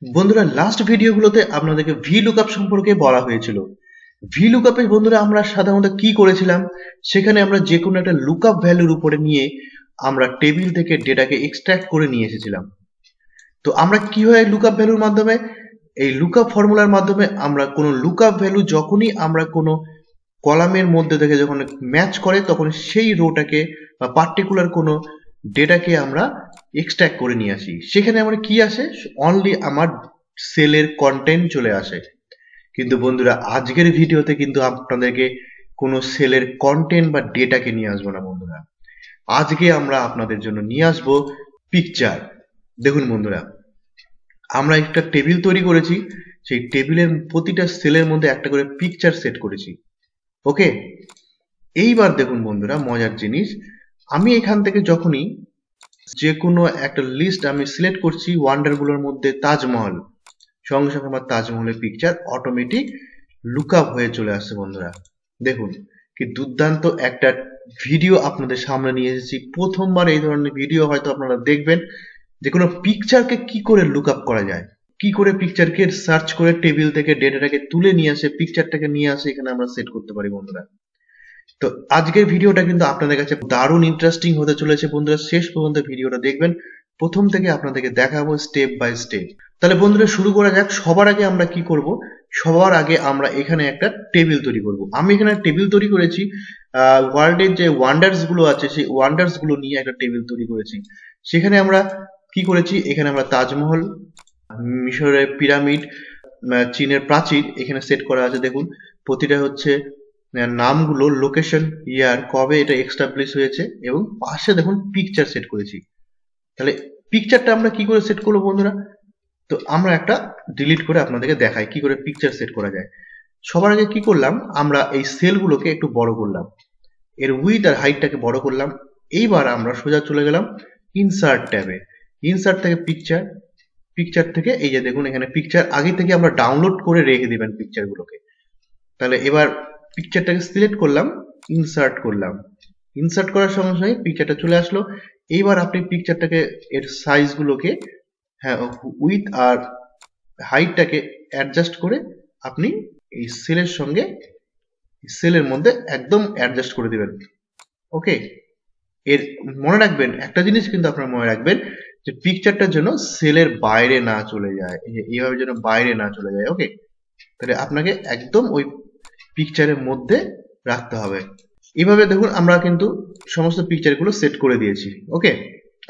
বন্ধুরা লাস্ট ভিডিওগুলোতে আপনাদেরকে ভি লুকআপ সম্পর্কে বলা হয়েছিল। ভি লুকআপে বন্ধুরা আমরা সাধারণত কি করেছিলাম, সেখানে আমরা যে কোনো একটা লুকআপ ভ্যালুর উপরে নিয়ে আমরা টেবিল থেকে ডেটাকে এক্সট্রাক্ট করে নিয়ে এসেছিলাম। তো আমরা কি হয় লুকআপ ভ্যালুর মাধ্যমে, এই লুকআপ ফর্মুলার মাধ্যমে আমরা কোনো লুকআপ ভ্যালু যখনই আমরা কোনো কলামের মধ্যে থেকে যখন ম্যাচ করে তখন সেই রোটাকে বা পার্টিকুলার কোনো ডেটাকে আমরা এক্সট্রাক্ট করে নিয়ে আসি। সেখানে আমার কি আসে, অনলি আমার সেলের কন্টেন্ট চলে আসে। কিন্তু বন্ধুরা আজকের ভিডিওতে কিন্তু আপনাদেরকে কোনো সেলের কন্টেন্ট বা ডেটাকে নিয়ে আসবো না বন্ধুরা। আজকে আমরা আপনাদের জন্য নিয়ে আসবো পিকচার। দেখুন বন্ধুরা, আমরা একটা টেবিল তৈরি করেছি, সেই টেবিলের প্রতিটা সেলের মধ্যে একটা করে পিকচার সেট করেছি। ওকে, এইবার দেখুন বন্ধুরা মজার জিনিস, আমি এখান থেকে যখনই যে কোনো একটা লিস্ট আমি সিলেক্ট করছি ওয়ান্ডারগুলোর মধ্যে তাজমহল, সঙ্গে সঙ্গে আমার তাজমহলের পিকচার অটোমেটিক লুকআপ হয়ে চলে আসছে বন্ধুরা। দেখুন কি দুর্দান্ত একটা ভিডিও আপনাদের সামনে নিয়ে এসেছি। প্রথমবার এই ধরনের ভিডিও হয়তো আপনারা দেখবেন যে কোনো পিকচারকে কি করে লুকআপ করা যায়, কি করে পিকচারকে সার্চ করে টেবিল থেকে ডেটাটাকে তুলে নিয়ে আসে, পিকচারটাকে নিয়ে আসে এখানে আমরা সেট করতে পারি বন্ধুরা। তো আজকের ভিডিওটা কিন্তু আপনাদের কাছে দারুণ ইন্টারেস্টিং হতে চলেছে বন্ধুরা, শেষ পর্যন্ত ভিডিওটা দেখবেন। প্রথম থেকে আপনাদেরকে দেখাবো স্টেপ বাই স্টেপ। তাহলে বন্ধুরা শুরু করা যাক। সবার আগে আমরা কি করব, সবার আগে আমরা এখানে একটা টেবিল তৈরি করব। আমি এখানে টেবিল তৈরি করেছি ওয়ার্ল্ডের যে ওয়ান্ডার্স গুলো আছে সেই ওয়ান্ডার্স গুলো নিয়ে একটা টেবিল তৈরি করেছি। সেখানে আমরা কি করেছি, এখানে আমরা তাজমহল, মিশরের পিরামিড, চীনের প্রাচীর এখানে সেট করা আছে। দেখুন প্রতিটা হচ্ছে নামগুলো, লোকেশন, ইয়ার, কবে এটা এস্টাবলিশ হয়েছে, এবং পাশে দেখুন পিকচার সেট করেছি। তাহলে পিকচারটা আমরা কি করে সেট করবো বন্ধুরা, তো আমরা একটা ডিলিট করে আপনাদেরকে দেখাই কি করে পিকচার সেট করা যায়। সবার আগে কি করলাম, আমরা এই সেলগুলোকে একটু বড় করলাম, এর উইথ আর হাইটটাকে বড় করলাম। এইবার আমরা সোজা চলে গেলাম ইনসার্ট ট্যাবে। ইনসার্ট থেকে পিকচার, পিকচার থেকে এই যে দেখুন এখানে পিকচার আগে থেকে আমরা ডাউনলোড করে রেখে দিবেন পিকচারগুলোকে। তাহলে এবার পিকচারটাকে সিলেক্ট করলাম, ইনসার্ট করলাম, ইনসার্ট করার সঙ্গে সঙ্গে পিকচারটা চলে আসলো। এইবার আপনি পিকচারটাকে এর সাইজগুলোকে, হ্যাঁ, উইথ আর হাইটটাকে অ্যাডজাস্ট করে আপনি এই সেলের সঙ্গে সেলের মধ্যে একদম অ্যাডজাস্ট করে দিবেন। ওকে, এর মনে রাখবেন একটা জিনিস, কিন্তু আপনারা মনে রাখবেন যে পিকচারটা যেন সেলের বাইরে না চলে যায়, এইভাবে যেন বাইরে না চলে যায়। ওকে, তাহলে আপনাকে একদম ওই পিকচারের মধ্যে রাখতে হবে। এইভাবে দেখুন আমরা কিন্তু সমস্ত পিকচারগুলো সেট করে দিয়েছি। ওকে,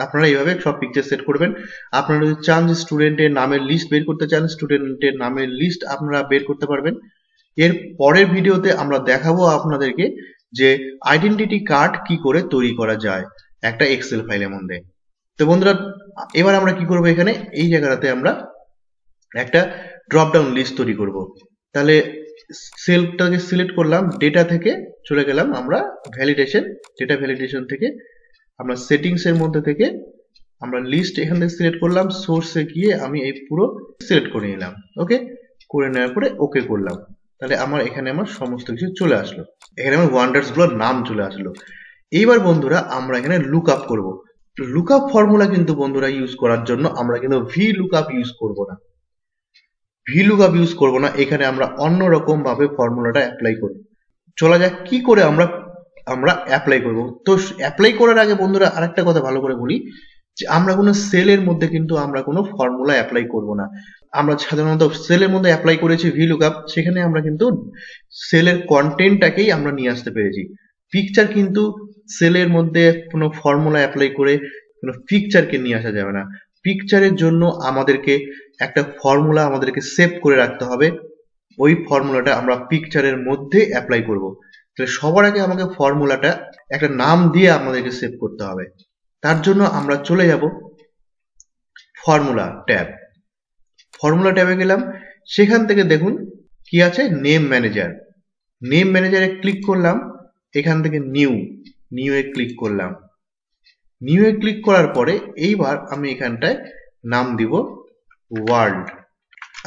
আপনারা এইভাবে সব পিকচার সেট করবেন। আপনারা যদি চান যে স্টুডেন্টের নামের লিস্ট বের করতে চান, স্টুডেন্টের নামের লিস্ট আপনারা বের করতে পারবেন। এর পরের ভিডিওতে আমরা দেখাবো আপনাদেরকে যে আইডেন্টিটি কার্ড কি করে তৈরি করা যায় একটা এক্সেল ফাইলের মধ্যে। তো বন্ধুরা এবার আমরা কি করব, এখানে এই জায়গাটাতে আমরা একটা ড্রপ ডাউন লিস্ট তৈরি করব। তাহলে সেলটাকে সিলেক্ট করলাম, ডেটা থেকে চলে গেলাম আমরা ভ্যালিডেশন, ডেটা ভ্যালিডেশন থেকে আমরা সেটিংস এর মধ্যে থেকে আমরা লিস্ট এখান থেকে সিলেক্ট করলাম, সোর্সে গিয়ে আমি এই পুরো সিলেক্ট করে নিলাম। ওকে, করে নেওয়ার পরে ওকে করলাম। তাহলে আমার এখানে আমার সমস্ত কিছু চলে আসলো, এখানে আমার ওয়ান্ডার্স গুলোর নাম চলে আসলো। এইবার বন্ধুরা আমরা এখানে লুক আপ করবো। লুকআপ ফর্মুলা কিন্তু বন্ধুরা ইউজ করার জন্য আমরা কিন্তু ভি লুকআপ ইউজ করব না, ভি লুকআপ ইউজ করব না। এখানে আমরা অন্যরকম ভাবে ফর্মুলাটা অ্যাপ্লাই করব। চলা যাক কি করে আমরা আমরা অ্যাপ্লাই করব। তো অ্যাপ্লাই করার আগে বন্ধুরা আরেকটা কথা ভালো করে বলি যে আমরা কোনো সেলের মধ্যে কিন্তু আমরা কোনো ফর্মুলা অ্যাপ্লাই করব না। আমরা সাধারণত সেলের মধ্যে অ্যাপ্লাই করেছি ভি লুকআপ, সেখানে আমরা কিন্তু সেলের কন্টেন্টটাকেই আমরা নিয়ে আসতে পেরেছি। পিকচার কিন্তু সেলের মধ্যে কোনো ফর্মুলা অ্যাপ্লাই করে কোনো পিকচারকে নিয়ে আসা যাবে না। পিকচারের জন্য আমাদেরকে একটা ফর্মুলা আমাদেরকে সেভ করে রাখতে হবে, ওই ফর্মুলাটা আমরা পিকচারের মধ্যে অ্যাপ্লাই করব। তাহলে সবার আগে আমাকে ফর্মুলাটা একটা নাম দিয়ে আমাদেরকে সেভ করতে হবে। তার জন্য আমরা চলে যাব ফর্মুলা ট্যাব। ফর্মুলা ট্যাবে গেলাম, সেখান থেকে দেখুন কি আছে, নেম ম্যানেজার। নেম ম্যানেজারে ক্লিক করলাম, এখান থেকে নিউ এ ক্লিক করলাম। নিউ এ ক্লিক করার পরে এইবার আমি এখানটায় নাম দিব ওয়ার্ল্ড।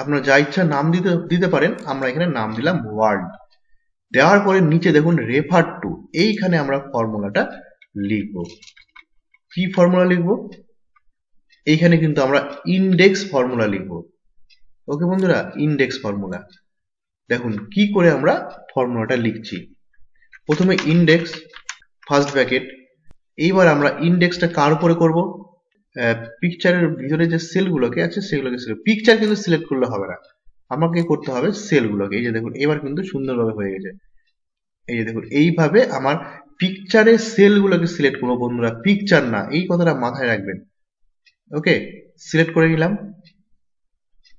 আপনারা যা ইচ্ছা নাম দিতে পারেন, আমরা এখানে নাম দিলাম ওয়ার্ল্ড। দেওয়ার পরে নিচে দেখুন রেফার টু, এইখানে আমরা ফর্মুলাটা লিখব। কি ফর্মুলা লিখব, এইখানে কিন্তু আমরা ইন্ডেক্স ফর্মুলা লিখব। ওকে বন্ধুরা, ইন্ডেক্স ফর্মুলা। দেখুন কি করে আমরা ফর্মুলাটা লিখছি। প্রথমে ইন্ডেক্স ফার্স্ট ব্র্যাকেট। এইবার আমরা ইন্ডেক্সটা কার উপরে করব? পিকচারের ভিতরে যে সেলগুলোকে আছে সেগুলোকে সিলেক্ট। পিকচার কিন্তু সিলেক্ট করলে হবে না, আমাকে করতে হবে সেলগুলোকে। এই যে দেখুন এবার কিন্তু সুন্দরভাবে হয়ে গেছে। এই যে দেখুন এইভাবে আমার পিকচারের সেলগুলোকে সিলেক্ট করবো বন্ধুরা, পিকচার না, এই কথাটা মাথায় রাখবেন। ওকে, সিলেক্ট করে নিলাম।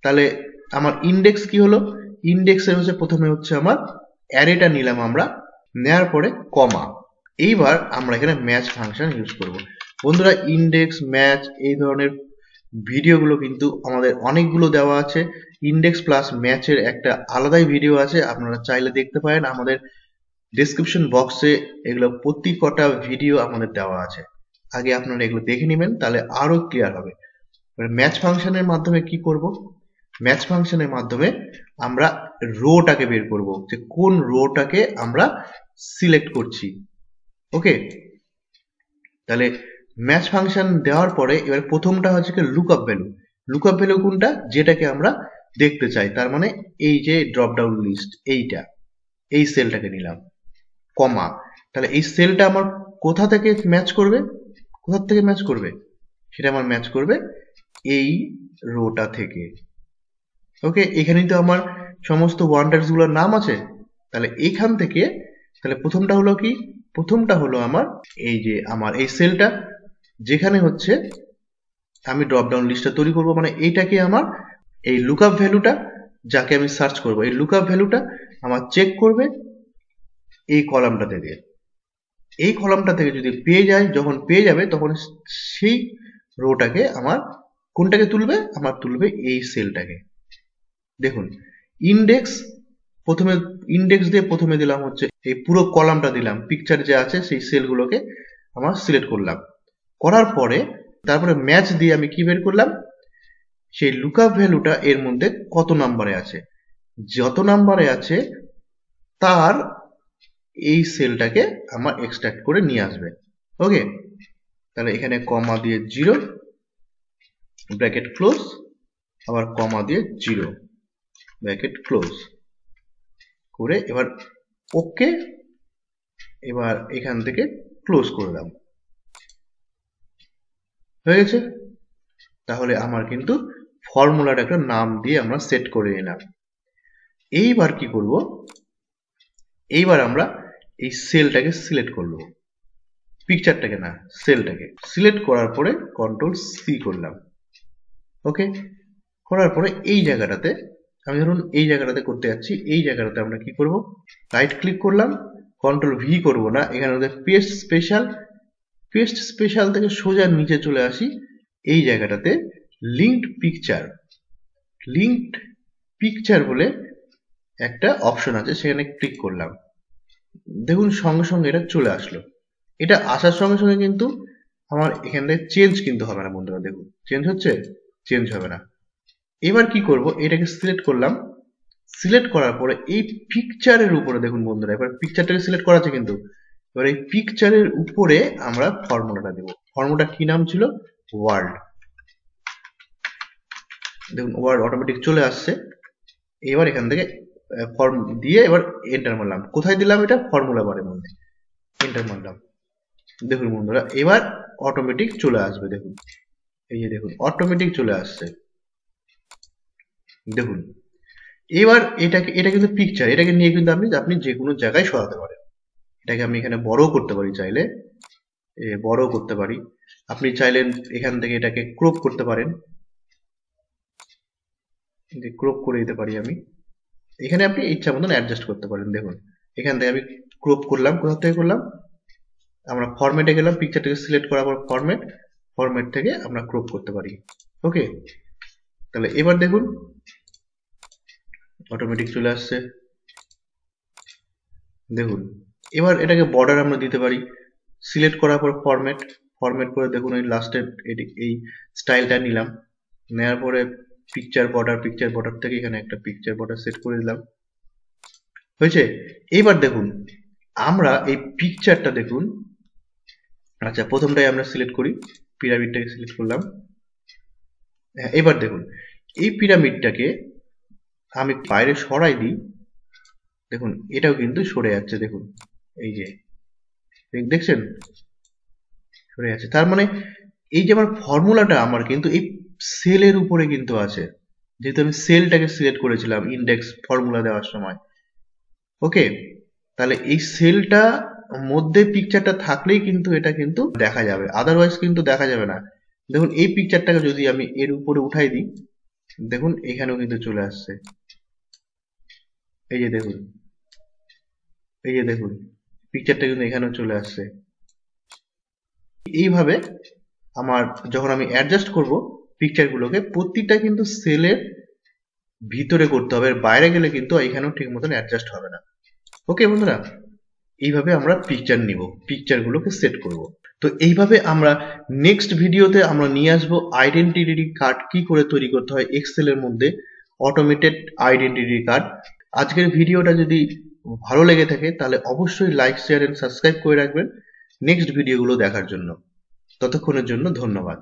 তাহলে আমার ইন্ডেক্স কি হলো? ইন্ডেক্সের হচ্ছে প্রথমে হচ্ছে আমার অ্যারেটা নিলাম আমরা, নেওয়ার পরে কমা। এইবার আমরা এখানে ম্যাচ ফাংশন ইউজ করব বন্ধুরা। ইন্ডেক্স, ম্যাচ, এই ধরনের ভিডিওগুলো কিন্তু আমাদের অনেকগুলো দেওয়া আছে। ইন্ডেক্স প্লাস ম্যাচের একটা আলাদাই ভিডিও আছে, আপনারা চাইলে দেখতে পারেন। আমাদের ডেসক্রিপশন বক্সে এগুলো প্রতি কটা ভিডিও আমাদের দেওয়া আছে, আগে আপনারা এগুলো দেখে নেবেন, তাহলে আরো ক্লিয়ার হবে। ম্যাচ ফাংশনের মাধ্যমে কি করব? ম্যাচ ফাংশনের মাধ্যমে আমরা রোটাকে বের করব, যে কোন রোটাকে আমরা সিলেক্ট করছি। ওকে, তাহলে ম্যাচ ফাংশন দেওয়ার পরে এবার প্রথমটা হচ্ছে কি লুকআপ ভ্যালু। লুকআপ ভ্যালু কোনটা? যেটাকে আমরা দেখতে চাই। তার মানে এই যে ড্রপ ডাউন লিস্ট, এইটা, এই সেলটাকে নিলাম, কমা। তাহলে এই সেলটা আমার কোথা থেকে ম্যাচ করবে? কোথা থেকে ম্যাচ করবে? সেটা আমার ম্যাচ করবে এই রোটা থেকে। ওকে, এখানেই তো আমার সমস্ত ওয়ান্ডার্স গুলোর নাম আছে। তাহলে এখান থেকে, তাহলে প্রথমটা হলো কি? প্রথমটা হলো আমার এই যে আমার এই সেলটা, যেখানে হচ্ছে আমি ড্রপ ডাউন লিস্টটা তৈরি করব। মানে এইটাকে আমার এই লুকআপ ভ্যালুটা, যাকে আমি সার্চ করব, এই লুকআপ ভ্যালুটা আমার চেক করবে এই কলামটা থেকে। এই কলামটা থেকে যদি পেয়ে যায়, যখন পেয়ে যাবে তখন সেই রোটাকে আমার কোনটাকে তুলবে? আমার তুলবে এই সেলটাকে। দেখুন ইন্ডেক্স, প্রথমে ইন্ডেক্স দিয়ে প্রথমে দিলাম হচ্ছে এই পুরো কলামটা দিলাম, পিকচার যে আছে সেই সেলগুলোকে আমার সিলেক্ট করলাম। করার পরে তারপরে ম্যাচ দিয়ে আমি কি বের করলাম? সেই লুকআপ ভ্যালুটা এর মধ্যে কত নাম্বারে আছে, যত নাম্বারে আছে তার এই সেলটাকে আমার এক্সট্রাক্ট করে নিয়ে আসবে। ওকে, তাহলে এখানে কমা দিয়ে 0, ব্র্যাকেট ক্লোজ, আবার কমা দিয়ে 0, ব্র্যাকেট ক্লোজ করে এবার ওকে, এবার এখান থেকে ক্লোজ করে দাও। হয়ে গেছে। তাহলে আমার কিন্তু ফর্মুলার একটা নাম দিয়ে আমরা সেট করে নিলাম। এইবার কি করব? এইবার আমরা এই সেলটাকে সিলেক্ট করব, পিকচারটাকে না, সেলটাকে সিলেক্ট করার পরে কন্ট্রোল সি করলাম। ওকে, করার পরে এই জায়গাটাতে আমি ধরুন এই জায়গাটাতে করতে যাচ্ছি, এই জায়গাটাতে আমরা কি করব? রাইট ক্লিক করলাম, কন্ট্রোল ভি করব না, এখানে পেস্ট স্পেশাল, পেস্ট স্পেশাল থেকে সোজা নিচে চলে আসি। এই জায়গাটাতে লিঙ্কড পিকচার, লিঙ্কড পিকচার বলে একটা অপশন আছে, সেখানে ক্লিক করলাম। দেখুন সঙ্গে সঙ্গে এটা চলে আসলো। এটা আসার সঙ্গে সঙ্গে কিন্তু আমার এখান থেকে চেঞ্জ কিন্তু হবে না বন্ধুরা। দেখুন চেঞ্জ হচ্ছে? চেঞ্জ হবে না। এবার কি করব? এটাকে সিলেক্ট করলাম, সিলেক্ট করার পরে এই পিকচারের উপরে দেখুন বন্ধুরা, এবার পিকচারটাকে সিলেক্ট করা আছে কিন্তু, এবার এই পিকচারের উপরে আমরা ফর্মুলাটা দেব। ফর্মুলাটা কি নাম ছিল? ওয়ার্ল্ড। দেখুন ওয়ার্ড অটোমেটিক চলে আসছে। এবার এখান থেকে ফর্ম দিয়ে এবার এন্টার মারলাম। কোথায় দিলাম এটা? ফর্মুলা বারের মধ্যে এন্টার মারলাম। দেখুন বন্ধুরা এবার অটোমেটিক চলে আসবে। দেখুন এই যে দেখুন অটোমেটিক চলে আসছে। দেখুন এবার এটা কিন্তু পিকচার, এটাকে নিয়ে কিন্তু আপনি যে কোনো জায়গায় সরাতে পারেন। এটাকে আমি এখানে বড় করতে পারি, চাইলে বড় করতে পারি। আপনি চাইলেন এখান থেকে এটাকে ক্রপ করতে পারেন, ক্রপ করে দিতে পারি আমি। এখানে আপনি ইচ্ছা মতন অ্যাডজাস্ট করতে পারেন। দেখুন এখান থেকে আমি ক্রপ করলাম, কোথা থেকে করলাম? আমরা ফরম্যাটে গেলাম, পিকচারটাকে সিলেক্ট করার পর ফরম্যাট, ফরম্যাট থেকে আমরা ক্রপ করতে পারি। ওকে, তাহলে এবার দেখুন অটোমেটিক চলে আসছে। দেখুন এবার এটাকে বর্ডার আমরা দিতে পারি, সিলেক্ট করার পর ফরম্যাট, ফরম্যাট করে দেখুন এই লাস্টের এই স্টাইলটা নিলাম, নেওয়ার পরে পিকচার বর্ডার, পিকচার বর্ডার থেকে এখানে একটা পিকচার বর্ডার সেট করে দিলাম। হয়েছে? এবার দেখুন আমরা এই পিকচারটা দেখুন, আচ্ছা প্রথমটাই আমরা সিলেক্ট করি, পিরামিডটাকে সিলেক্ট করলাম। এবার দেখুন এই পিরামিডটাকে আমি বাইরে সরাই দিই, দেখুন এটাও কিন্তু সরে যাচ্ছে। দেখুন এই যে দেখছেন সরে যাচ্ছে। তার মানে এই যে আমার ফর্মুলাটা আমার কিন্তু এই সেলের উপরে কিন্তু আছে, যেহেতু আমি সেলটাকে সিলেক্ট করেছিলাম ইন্ডেক্স ফর্মুলা দেওয়ার সময়। ওকে, তাহলে এই সেলটা মধ্যে পিকচারটা থাকলেই কিন্তু এটা কিন্তু দেখা যাবে, আদারওয়াইজ কিন্তু দেখা যাবে না। দেখুন এই পিকচারটাকে যদি আমি এর উপরে উঠাই দিই, দেখুন এখানেও কিন্তু চলে আসছে। এই যে দেখুন, এই যে দেখুন পিকচারটা কিন্তু এখানেও চলে আসছে। এইভাবে আমার যখন আমি অ্যাডজাস্ট করব পিকচারগুলোকে, প্রত্যেকটা কিন্তু সেলের ভিতরে করতে হবে, বাইরে গেলে কিন্তু এখানেও ঠিক মতন অ্যাডজাস্ট হবে না। ওকে বন্ধুরা, এইভাবে আমরা পিকচার নিব, পিকচারগুলোকে সেট করব। তো এইভাবে আমরা নেক্সট ভিডিওতে আমরা নিয়ে আসবো আইডেন্টিটি কার্ড কি করে তৈরি করতে হয় এক্সেলের মধ্যে, অটোমেটেড আইডেন্টিটি কার্ড। আজকের ভিডিওটা যদি ভালো লেগে থাকে তাহলে অবশ্যই লাইক, শেয়ার এন্ড সাবস্ক্রাইব করে রাখবেন নেক্সট ভিডিওগুলো দেখার জন্য। ততক্ষণের জন্য ধন্যবাদ।